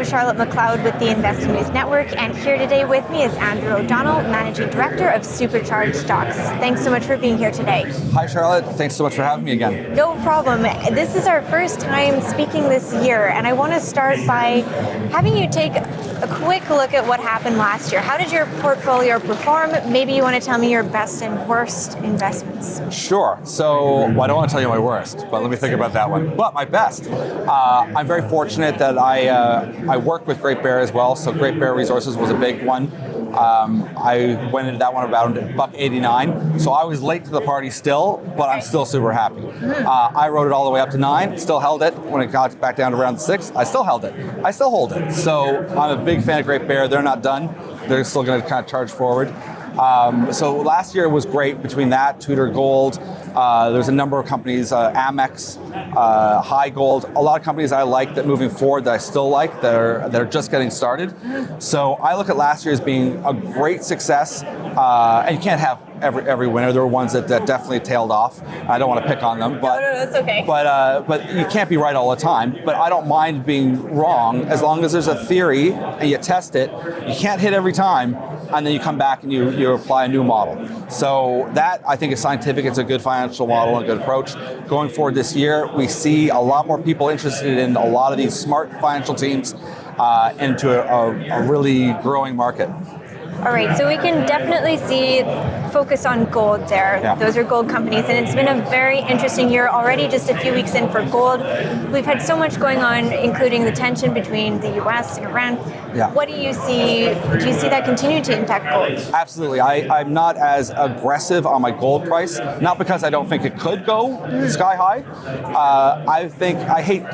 Charlotte McLeod with the Investing News Network, and here today with me is Andrew O'Donnell, Managing Director of SuperCharged Stocks. Thanks so much for being here today. Hi Charlotte, thanks so much for having me again. No problem. This is our first time speaking this year, and I want to start by having you take a quick look at what happened last year. How did your portfolio perform? Maybe you want to tell me your best and worst investments. Sure. So, I don't want to tell you my worst, but let me think about that one. But my best. I'm very fortunate that I work with Great Bear as well. So Great Bear Resources was a big one. I went into that one about $1.89. So I was late to the party still, but I'm still super happy. I rode it all the way up to 9, still held it. When it got back down to around 6, I still held it. I still hold it. So I'm a big fan of Great Bear. They're not done. They're still going to kind of charge forward. So last year was great between that, Tudor Gold. There's a number of companies, Amex, High Gold, a lot of companies I like that moving forward that I still like that are just getting started. So I look at last year as being a great success, and you can't have every winner. There were ones that definitely tailed off. I don't want to pick on them, but no, that's okay. But you can't be right all the time. But I don't mind being wrong as long as there's a theory and you test it. You can't hit every time, and then you come back and you apply a new model. So that I think is scientific. It's a good financial model and a good approach. Going forward this year, we see a lot more people interested in a lot of these smart financial teams into a really growing market. All right, so we can definitely see focus on gold there. Yeah. Those are gold companies, and it's been a very interesting year already, just a few weeks in for gold. We've had so much going on, including the tension between the US and Iran. Yeah. What do you see? Do you see that continue to impact gold? Absolutely. I'm not as aggressive on my gold price, not because I don't think it could go sky high. I hate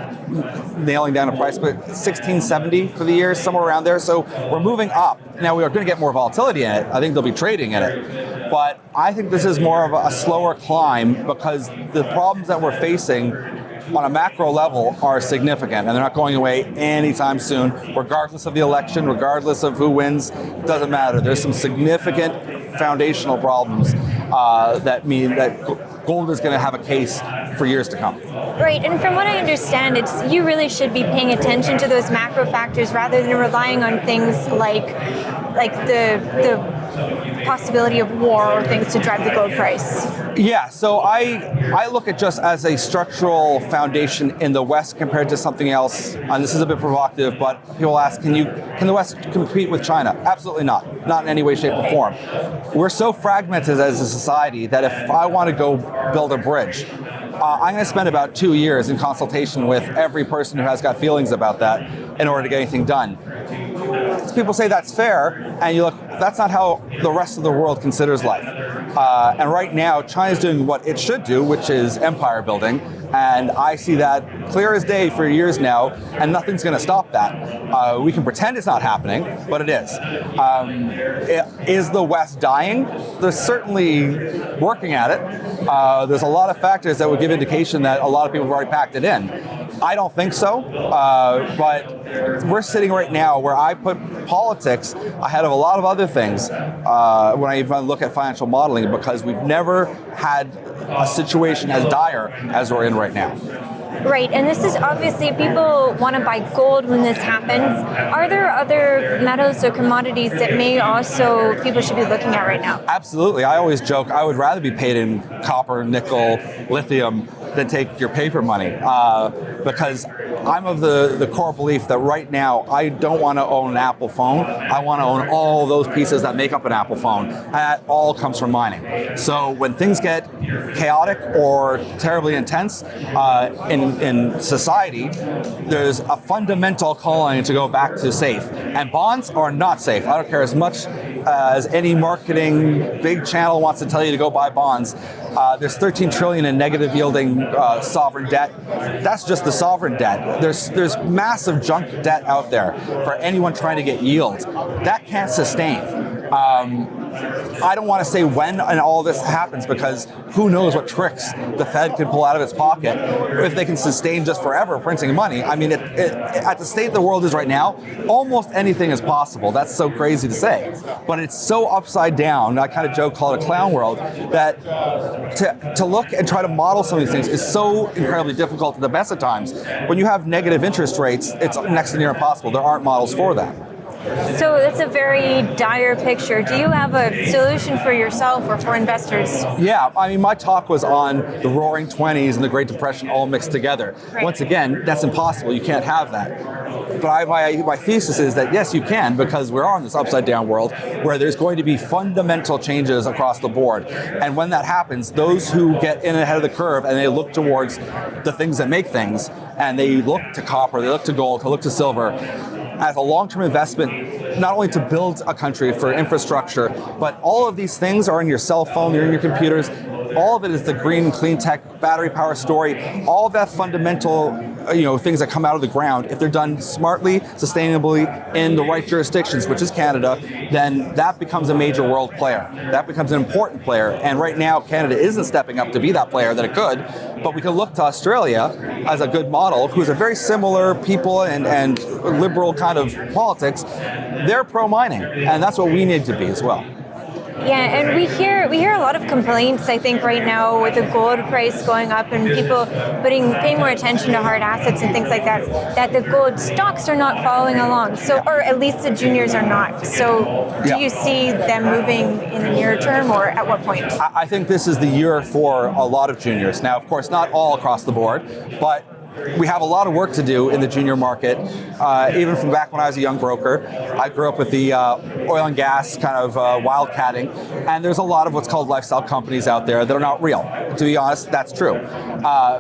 nailing down a price, but 1670 for the year, somewhere around there. So we're moving up. Now we are going to get more volatility in it. I think they'll be trading in it. But I think this is more of a slower climb because the problems that we're facing on a macro level are significant, and they're not going away anytime soon, regardless of the election, regardless of who wins. Doesn't matter. There's some significant foundational problems that mean that gold is going to have a case for years to come. Right, and from what I understand, you really should be paying attention to those macro factors rather than relying on things like the possibility of war or things to drive the gold price. Yeah, so I look at just as a structural foundation in the West compared to something else, and this is a bit provocative, but people ask, can the West compete with China? Absolutely not. Not in any way, shape, or form. We're so fragmented as a society that if I want to go build a bridge, I'm going to spend about 2 years in consultation with every person who has got feelings about that in order to get anything done. People say that's fair, and you look, that's not how the rest of the world considers life. And right now, China's doing what it should do, which is empire building, and I see that clear as day for years now, and nothing's going to stop that. We can pretend it's not happening, but it is. Is the West dying? They're certainly working at it. There's a lot of factors that would give indication that a lot of people have already packed it in. I don't think so, but we're sitting right now where I put politics ahead of a lot of other things when I even look at financial modeling, because we've never had a situation as dire as we're in right now. Right, and this is obviously, people want to buy gold when this happens. Are there other metals or commodities that people should be looking at right now? Absolutely. I always joke, I would rather be paid in copper, nickel, lithium than take your paper money, because I'm of the core belief that right now I don't want to own an Apple phone. I want to own all those pieces that make up an Apple phone, and that all comes from mining. So when things get chaotic or terribly intense in society, there's a fundamental calling to go back to safe, and bonds are not safe. I don't care as much as any marketing big channel wants to tell you to go buy bonds. There's 13 trillion in negative yielding sovereign debt. That's just the sovereign debt. There's massive junk debt out there for anyone trying to get yield. That can't sustain. I don't want to say when and all this happens, because who knows what tricks the Fed can pull out of its pocket if they can sustain just forever printing money. I mean, at the state the world is right now, almost anything is possible. That's so crazy to say, but it's so upside down. I kind of joke, call it a clown world, that to look and try to model some of these things is so incredibly difficult at the best of times. When you have negative interest rates, it's next to near impossible. There aren't models for that. So it's a very dire picture. Do you have a solution for yourself or for investors? Yeah, I mean, my talk was on the Roaring 20s and the Great Depression all mixed together. Right. Once again, that's impossible. You can't have that. But my thesis is that yes, you can, because we're on this upside down world where there's going to be fundamental changes across the board. And when that happens, those who get in ahead of the curve and they look towards the things that make things, and they look to copper, they look to gold, they look to silver, as a long-term investment, not only to build a country for infrastructure, but all of these things are in your cell phone, they're in your computers. All of it is the green, clean tech, battery power story. All of that fundamental, things that come out of the ground. If they're done smartly, sustainably, in the right jurisdictions, which is Canada, then that becomes a major world player. That becomes an important player. And right now, Canada isn't stepping up to be that player that it could. But we can look to Australia as a good model, who's a very similar people and liberal kind of politics. They're pro-mining, and that's what we need to be as well. Yeah, and we hear a lot of complaints, I think, right now with the gold price going up and people paying more attention to hard assets and things like that the gold stocks are not following along. So, or at least the juniors are not. So do you see them moving in the near term, or at what point? I think this is the year for a lot of juniors. Now, of course, not all across the board, but we have a lot of work to do in the junior market. Even from back when I was a young broker, I grew up with the oil and gas kind of wildcatting, and there's a lot of what's called lifestyle companies out there that are not real. To be honest, that's true.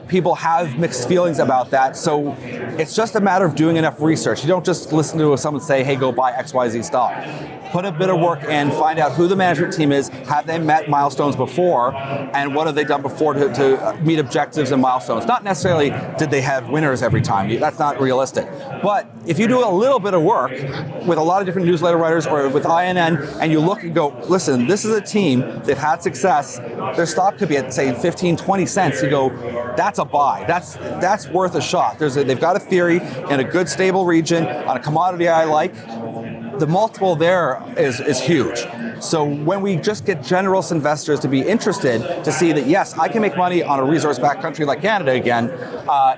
People have mixed feelings about that, so it's just a matter of doing enough research. You don't just listen to someone say, hey, go buy XYZ stock. Put a bit of work in, find out who the management team is, have they met milestones before, and what have they done before to meet objectives and milestones. Not necessarily did they have winners every time. That's not realistic. But if you do a little bit of work with a lot of different newsletter writers or with INN, and you look and go, listen, this is a team, they've had success, their stock could be at, say, 15, 20 cents. You go, that's a buy. That's worth a shot. They've got a theory in a good, stable region on a commodity I like. The multiple there is huge. So when we just get generalist investors to be interested to see that, yes, I can make money on a resource-backed country like Canada again,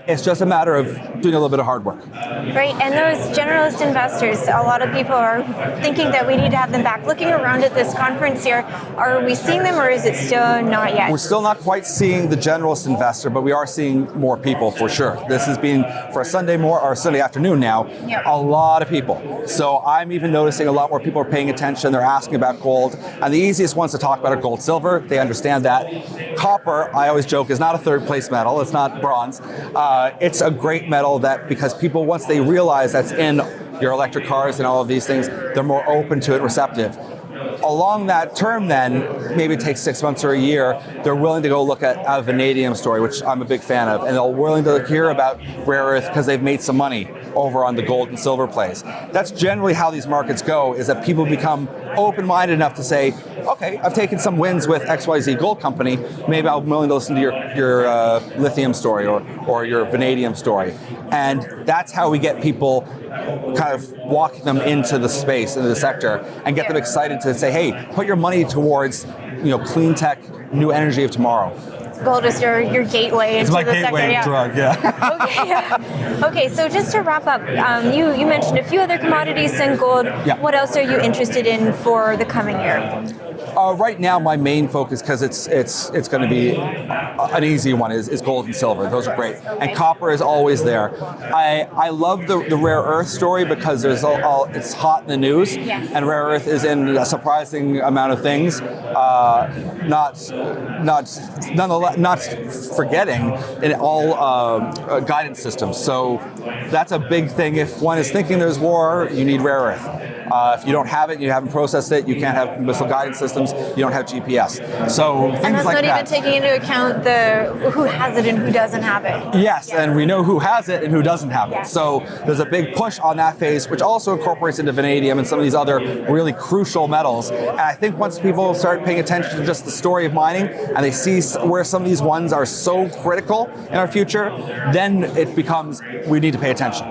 it's just a matter of doing a little bit of hard work. Right, and those generalist investors, a lot of people are thinking that we need to have them back. Looking around at this conference here, are we seeing them, or is it still not yet? We're still not quite seeing the generalist investor, but we are seeing more people for sure. This has been, for a Sunday afternoon now, a lot of people. So I'm even noticing a lot more people are paying attention. They're asking about gold. And the easiest ones to talk about are gold, silver. They understand that. Copper, I always joke, is not a third place metal. It's not bronze. It's a great metal that, because people, once they realize that's in your electric cars and all of these things, they're more open to it, receptive. Along that term then, maybe it takes 6 months or a year, they're willing to go look at a vanadium story, which I'm a big fan of, and they're willing to hear about rare earth because they've made some money over on the gold and silver plays. That's generally how these markets go, is that people become open-minded enough to say, okay, I've taken some wins with XYZ gold company, maybe I'm willing to listen to your lithium story or your vanadium story. And that's how we get people kind of walking them into the space, into the sector, and get them excited to say, hey, put your money towards clean tech, new energy of tomorrow. Gold is your gateway into the sector. It's my gateway drug, yeah. Okay, yeah. Okay, so just to wrap up, you mentioned a few other commodities and gold. Yeah. What else are you interested in for the coming year? Right now, my main focus, because it's going to be an easy one, is gold and silver. Those are great, and copper is always there. I love the rare earth story because there's it's hot in the news, yes. And rare earth is in a surprising amount of things. Not forgetting in all guidance systems. So that's a big thing. If one is thinking there's war, you need rare earth. If you don't have it, you haven't processed it, you can't have missile guidance systems. homes, you don't have GPS. So things And that's like not that. even taking into account the who has it and who doesn't have it. Yes, and we know who has it and who doesn't have it. Yes. So there's a big push on that phase, which also incorporates into vanadium and some of these other really crucial metals. And I think once people start paying attention to just the story of mining and they see where some of these ones are so critical in our future, then it becomes, we need to pay attention.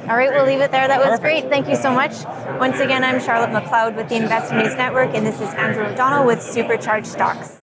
All right, we'll leave it there. That was Perfect. great. Thank you so much. Once again, I'm Charlotte McLeod with the Investor News Network, and this is Andrew O'Donnell with SuperCharged Stocks.